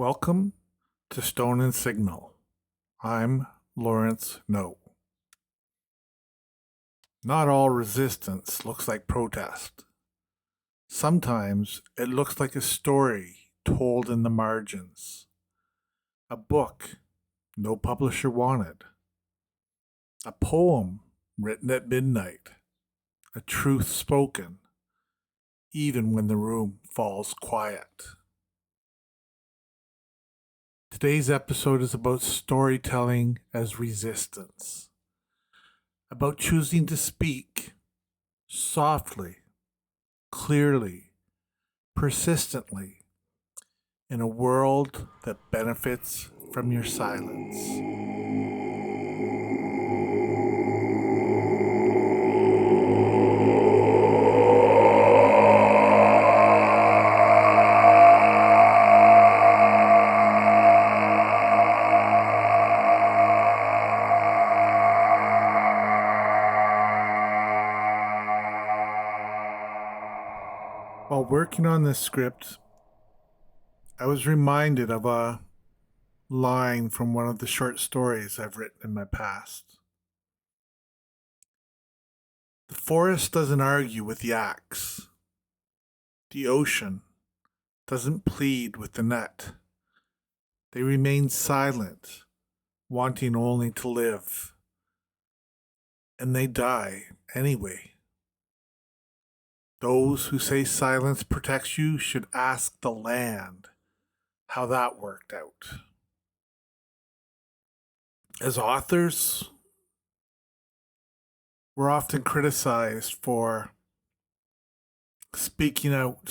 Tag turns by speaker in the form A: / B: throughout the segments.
A: Welcome to Stone and Signal. I'm Lawrence Nault. Not all resistance looks like protest. Sometimes it looks like a story told in the margins. A book no publisher wanted. A poem written at midnight. A truth spoken even when the room falls quiet. Today's episode is about storytelling as resistance, about choosing to speak softly, clearly, persistently in a world that benefits from your silence. While working on this script, I was reminded of a line from one of the short stories I've written in my past. The forest doesn't argue with the axe. The ocean doesn't plead with the net. They remain silent, wanting only to live. And they die anyway. Those who say silence protects you should ask the land how that worked out. As authors, we're often criticized for speaking out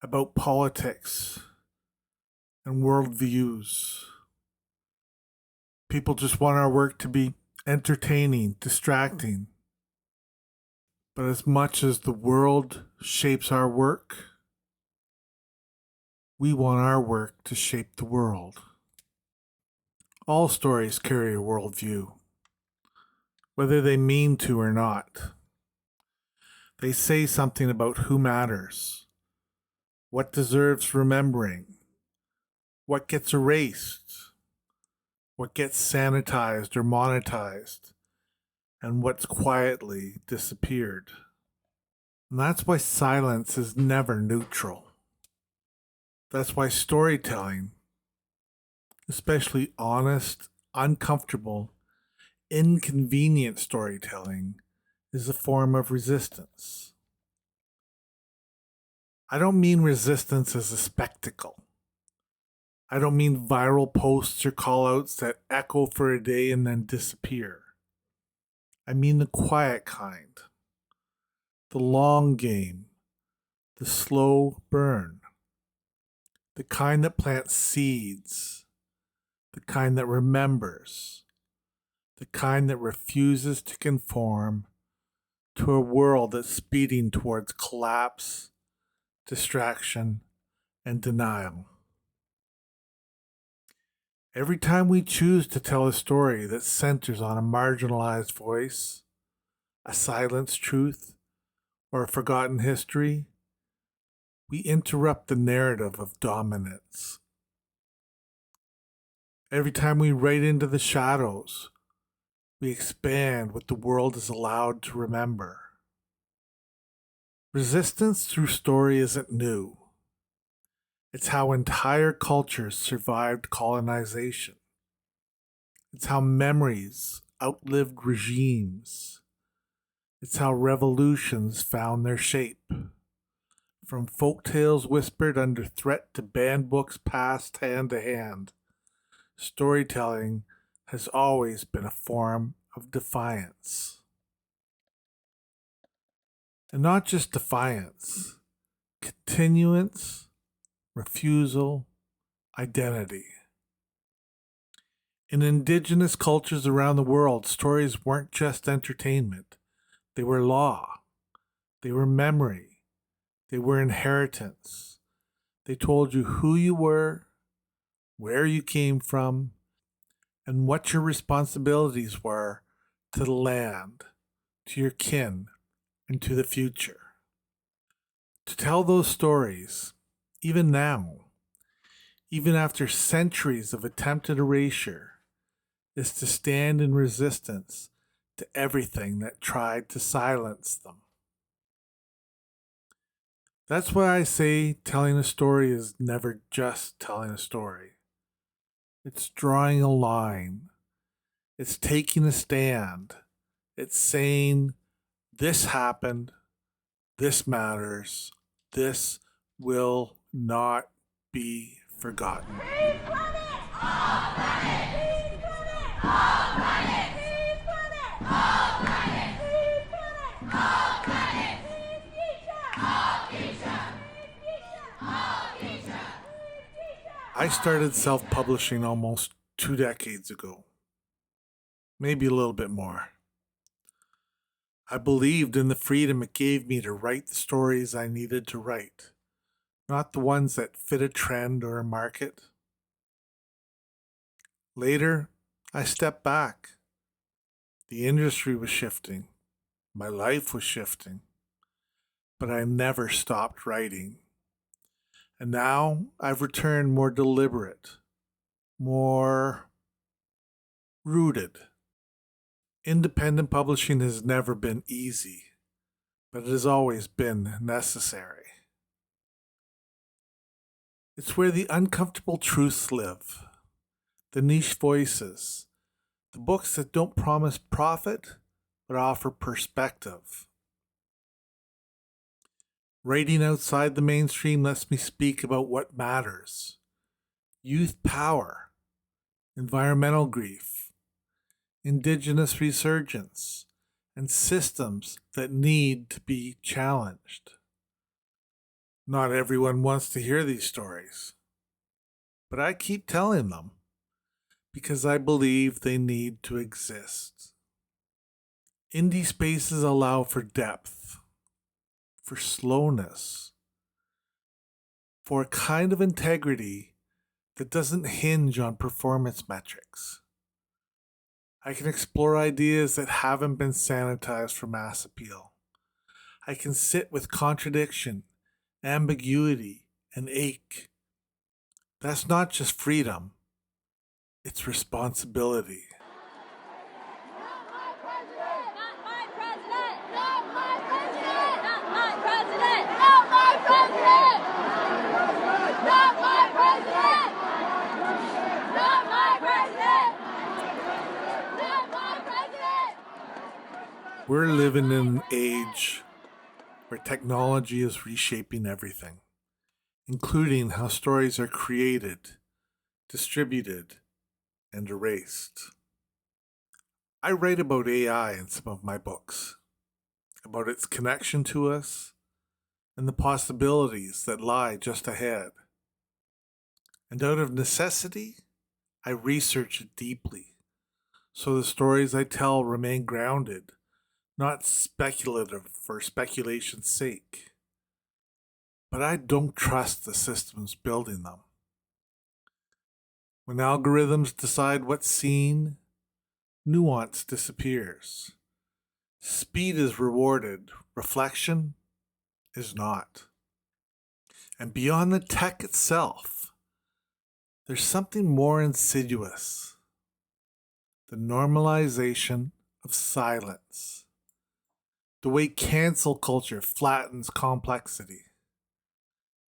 A: about politics and worldviews. People just want our work to be entertaining, distracting. But as much as the world shapes our work, we want our work to shape the world. All stories carry a worldview, whether they mean to or not. They say something about who matters, what deserves remembering, what gets erased, what gets sanitized or monetized, and what's quietly disappeared. And that's why silence is never neutral. That's why storytelling, especially honest, uncomfortable, inconvenient storytelling, is a form of resistance. I don't mean resistance as a spectacle. I don't mean viral posts or callouts that echo for a day and then disappear. I mean the quiet kind, the long game, the slow burn, the kind that plants seeds, the kind that remembers, the kind that refuses to conform to a world that's speeding towards collapse, distraction, and denial. Every time we choose to tell a story that centers on a marginalized voice, a silenced truth, or a forgotten history, we interrupt the narrative of dominance. Every time we write into the shadows, we expand what the world is allowed to remember. Resistance through story isn't new. It's how entire cultures survived colonization. It's how memories outlived regimes. It's how revolutions found their shape. From folk tales whispered under threat to banned books passed hand to hand, storytelling has always been a form of defiance. And not just defiance, continuance, refusal, identity. In indigenous cultures around the world, stories weren't just entertainment. They were law. They were memory. They were inheritance. They told you who you were, where you came from, and what your responsibilities were to the land, to your kin, and to the future. To tell those stories, even now, even after centuries of attempted erasure, is to stand in resistance to everything that tried to silence them. That's why I say telling a story is never just telling a story. It's drawing a line. It's taking a stand. It's saying, this happened, this matters, this will not be forgotten. I started self-publishing almost 2 decades ago, maybe a little bit more. I believed in the freedom it gave me to write the stories I needed to write, not the ones that fit a trend or a market. Later, I stepped back. The industry was shifting. My life was shifting. But I never stopped writing. And now I've returned more deliberate, more rooted. Independent publishing has never been easy, but it has always been necessary. It's where the uncomfortable truths live, the niche voices, the books that don't promise profit but offer perspective. Writing outside the mainstream lets me speak about what matters: youth power, environmental grief, indigenous resurgence, and systems that need to be challenged. Not everyone wants to hear these stories, but I keep telling them because I believe they need to exist. Indie spaces allow for depth, for slowness, for a kind of integrity that doesn't hinge on performance metrics. I can explore ideas that haven't been sanitized for mass appeal. I can sit with contradiction, ambiguity, and ache. That's not just freedom, it's responsibility. We're living in an age where technology is reshaping everything, including how stories are created, distributed, and erased. I write about AI in some of my books, about its connection to us and the possibilities that lie just ahead. And out of necessity, I research it deeply, so the stories I tell remain grounded, not speculative for speculation's sake. But I don't trust the systems building them. When algorithms decide what's seen, nuance disappears. Speed is rewarded, reflection is not. And beyond the tech itself, there's something more insidious: the normalization of silence. The way cancel culture flattens complexity.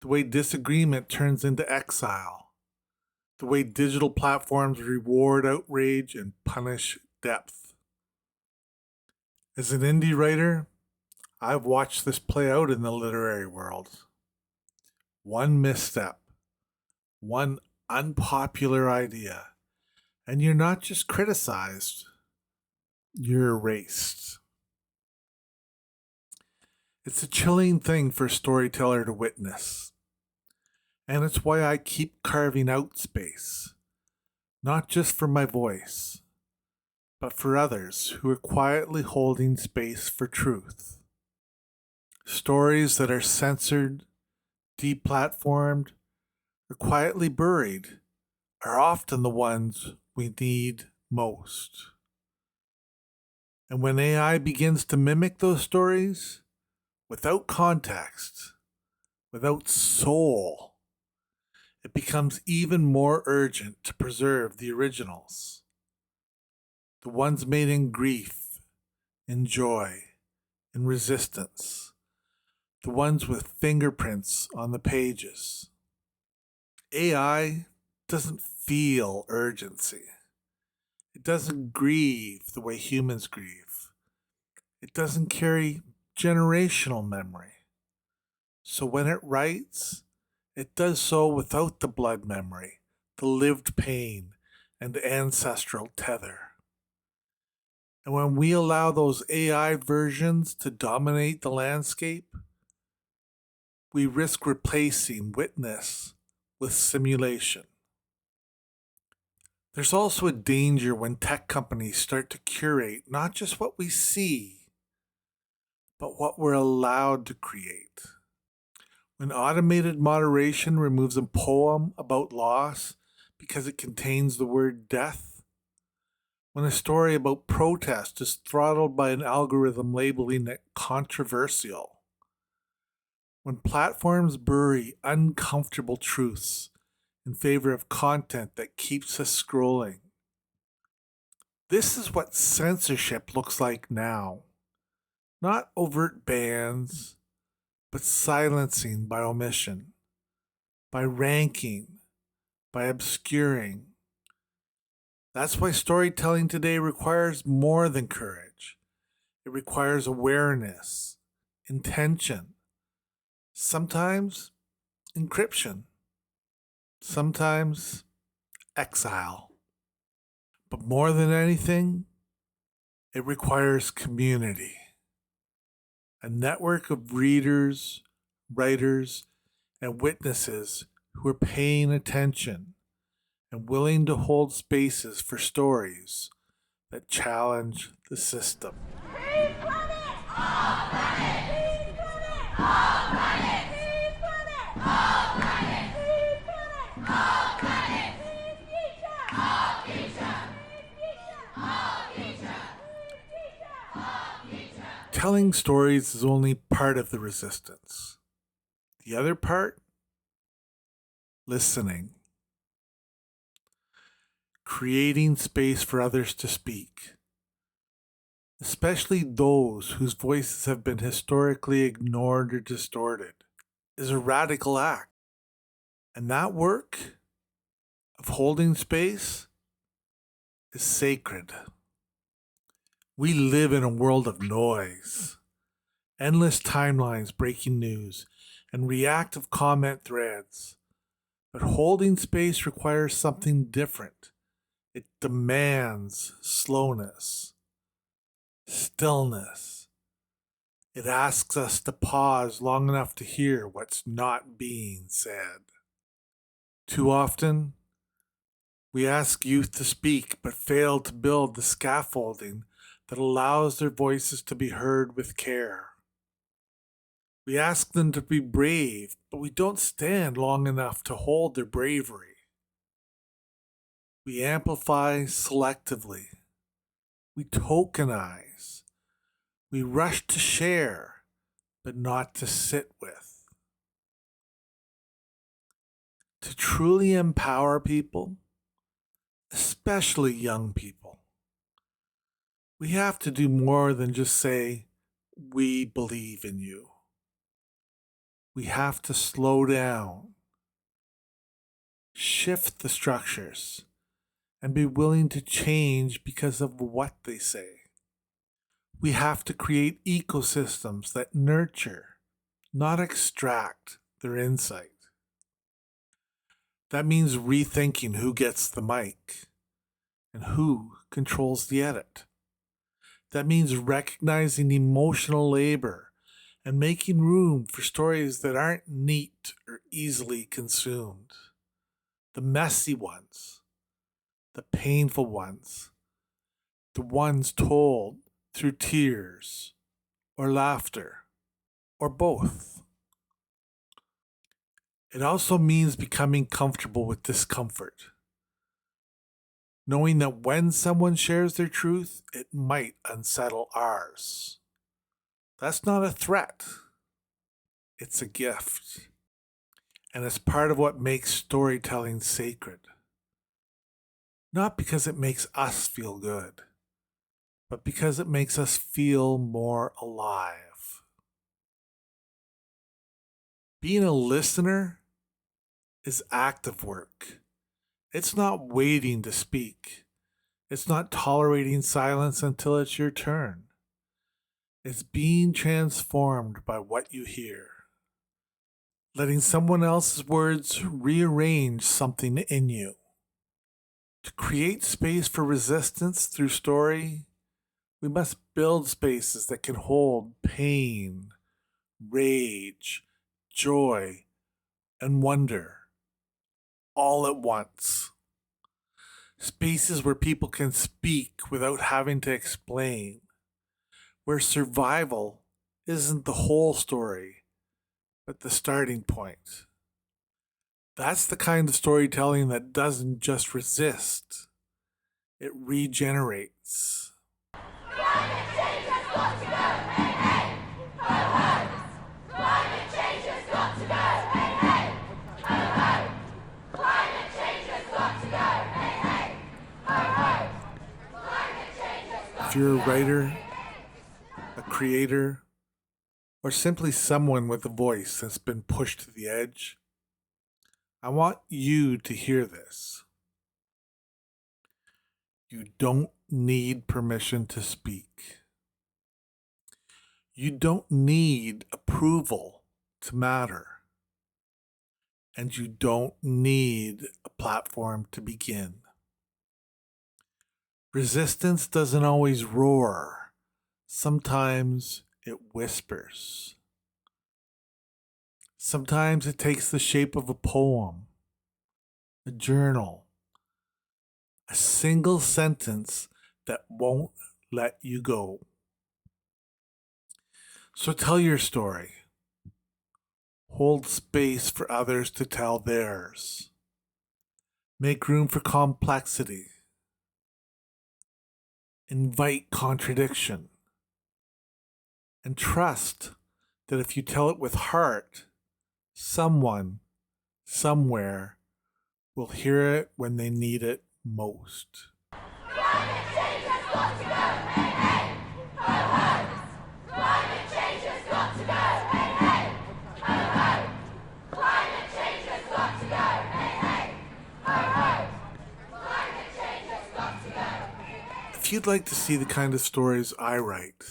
A: The way disagreement turns into exile. The way digital platforms reward outrage and punish depth. As an indie writer, I've watched this play out in the literary world. One misstep, one unpopular idea, and you're not just criticized, you're erased. It's a chilling thing for a storyteller to witness. And it's why I keep carving out space, not just for my voice, but for others who are quietly holding space for truth. Stories that are censored, deplatformed, or quietly buried are often the ones we need most. And when AI begins to mimic those stories, without context, without soul, it becomes even more urgent to preserve the originals, the ones made in grief, in joy, in resistance, the ones with fingerprints on the pages. AI doesn't feel urgency. It doesn't grieve the way humans grieve. It doesn't carry generational memory. So when it writes, it does so without the blood memory, the lived pain, and the ancestral tether. And when we allow those AI versions to dominate the landscape, we risk replacing witness with simulation. There's also a danger when tech companies start to curate not just what we see, but what we're allowed to create. When automated moderation removes a poem about loss because it contains the word death, when a story about protest is throttled by an algorithm labeling it controversial, when platforms bury uncomfortable truths in favor of content that keeps us scrolling. This is what censorship looks like now. Not overt bans, but silencing by omission, by ranking, by obscuring. That's why storytelling today requires more than courage. It requires awareness, intention, sometimes encryption, sometimes exile. But more than anything, it requires community. A network of readers, writers, and witnesses who are paying attention and willing to hold spaces for stories that challenge the system. Telling stories is only part of the resistance. The other part? Listening. Creating space for others to speak, especially those whose voices have been historically ignored or distorted, is a radical act. And that work of holding space is sacred. We live in a world of noise, endless timelines breaking news, and reactive comment threads. But holding space requires something different. It demands slowness, stillness. It asks us to pause long enough to hear what's not being said. Too often, we ask youth to speak but fail to build the scaffolding that allows their voices to be heard with care. We ask them to be brave, but we don't stand long enough to hold their bravery. We amplify selectively. We tokenize. We rush to share, but not to sit with. To truly empower people, especially young people, we have to do more than just say, "We believe in you." We have to slow down, shift the structures, and be willing to change because of what they say. We have to create ecosystems that nurture, not extract, their insight. That means rethinking who gets the mic and who controls the edit. That means recognizing emotional labor and making room for stories that aren't neat or easily consumed. The messy ones, the painful ones, the ones told through tears or laughter or both. It also means becoming comfortable with discomfort. Knowing that when someone shares their truth, it might unsettle ours. That's not a threat. It's a gift. And it's part of what makes storytelling sacred. Not because it makes us feel good, but because it makes us feel more alive. Being a listener is active work. It's not waiting to speak. It's not tolerating silence until it's your turn. It's being transformed by what you hear. Letting someone else's words rearrange something in you. To create space for resistance through story, we must build spaces that can hold pain, rage, joy, and wonder all at once. Spaces where people can speak without having to explain. Where survival isn't the whole story, but the starting point. That's the kind of storytelling that doesn't just resist, it regenerates.
B: Climate change has got to go, hey, hey, ho, ho. Climate change has got to go, hey, hey, ho, ho. Climate change has got to go, hey, hey, ho, ho. Climate change has got to go.
A: If you're a writer, a creator, or simply someone with a voice that's been pushed to the edge, I want you to hear this. You don't need permission to speak. You don't need approval to matter. And you don't need a platform to begin. Resistance doesn't always roar. Sometimes it whispers. Sometimes it takes the shape of a poem, a journal, a single sentence that won't let you go. So tell your story. Hold space for others to tell theirs. Make room for complexity. Invite contradiction. And trust that if you tell it with heart, someone, somewhere, will hear it when they need it most.
B: Climate change has got to go, hey, hey, ho, ho. Climate change has got to go, hey, hey, ho, ho. Climate change has got to go, hey, hey, ho, ho. Climate change has got to go.
A: If you'd like to see the kind of stories I write,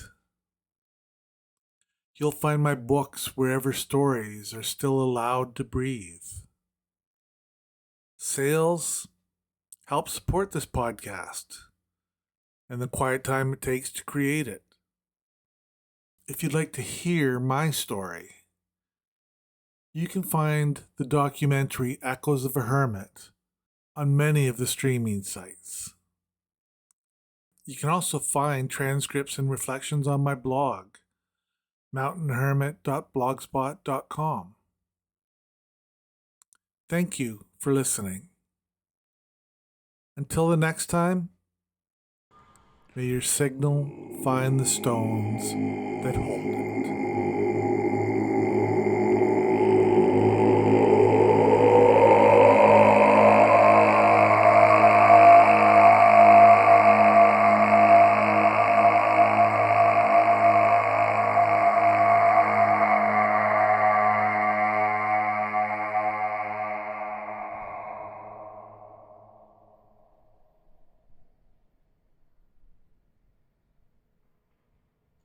A: you'll find my books wherever stories are still allowed to breathe. Sales help support this podcast and the quiet time it takes to create it. If you'd like to hear my story, you can find the documentary Echoes of a Hermit on many of the streaming sites. You can also find transcripts and reflections on my blog, mountainhermit.blogspot.com. Thank you for listening. Until the next time, may your signal find the stones that hold it.